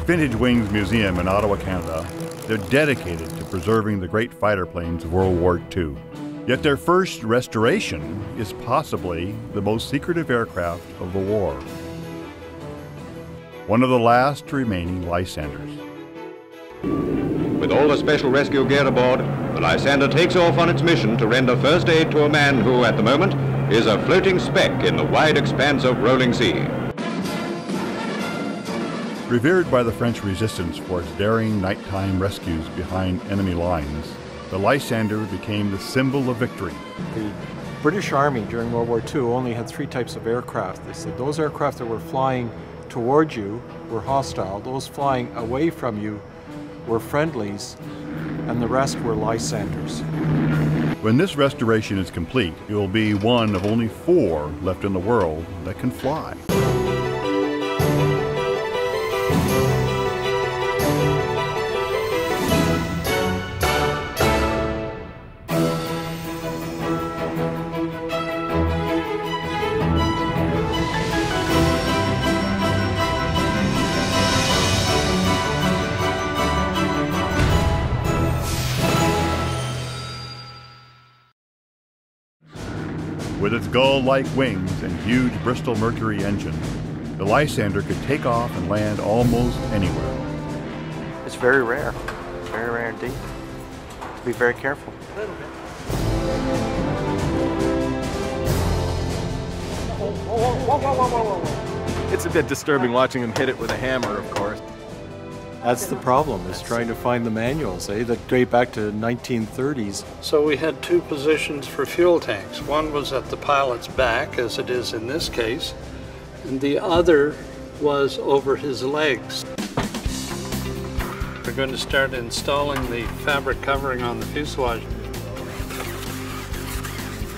Vintage Wings Museum in Ottawa, Canada, they're dedicated to preserving the great fighter planes of World War II. Yet their first restoration is possibly the most secretive aircraft of the war. One of the last remaining Lysanders. With all the special rescue gear aboard, the Lysander takes off on its mission to render first aid to a man who, at the moment, is a floating speck in the wide expanse of rolling sea. Revered by the French resistance for its daring nighttime rescues behind enemy lines, the Lysander became the symbol of victory. The British Army during World War II only had 3 types of aircraft. They said those aircraft that were flying towards you were hostile, those flying away from you were friendlies, and the rest were Lysanders. When this restoration is complete, it will be one of only 4 left in the world that can fly. With its gull-like wings and huge Bristol Mercury engine, the Lysander could take off and land almost anywhere. It's very rare indeed. Be very careful. A little bit. Whoa. It's a bit disturbing watching him hit it with a hammer, of course. That's the problem, is trying to find the manuals, that date back to 1930s. So we had 2 positions for fuel tanks. One was at the pilot's back, as it is in this case, and the other was over his legs. We're going to start installing the fabric covering on the fuselage.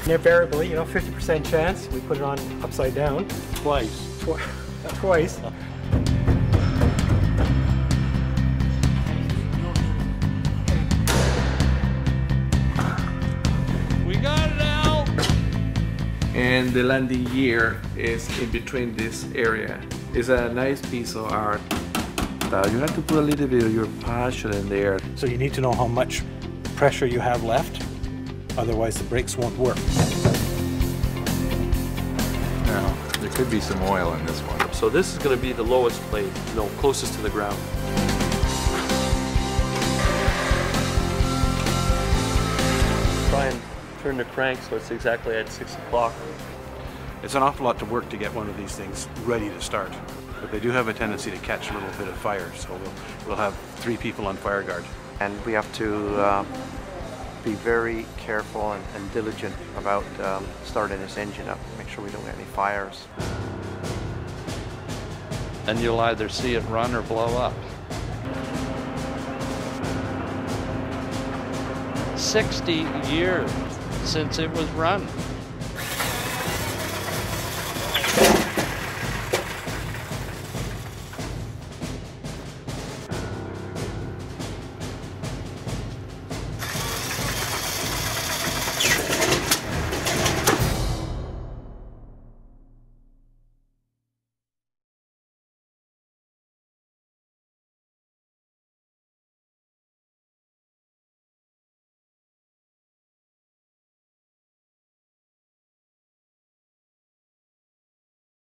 Invariably, 50% chance, we put it on upside down. Twice. Twice. And the landing gear is in between this area. It's a nice piece of art. You have to put a little bit of your passion in there. So you need to know how much pressure you have left, otherwise the brakes won't work. Now, there could be some oil in this one. So this is going to be the lowest blade, closest to the ground. Try and turn the crank so it's exactly at 6 o'clock. It's an awful lot to work to get one of these things ready to start. But they do have a tendency to catch a little bit of fire, so we'll have 3 people on fire guard. And we have to be very careful and diligent about starting this engine up, make sure we don't get any fires. And you'll either see it run or blow up. 60 years since it was run.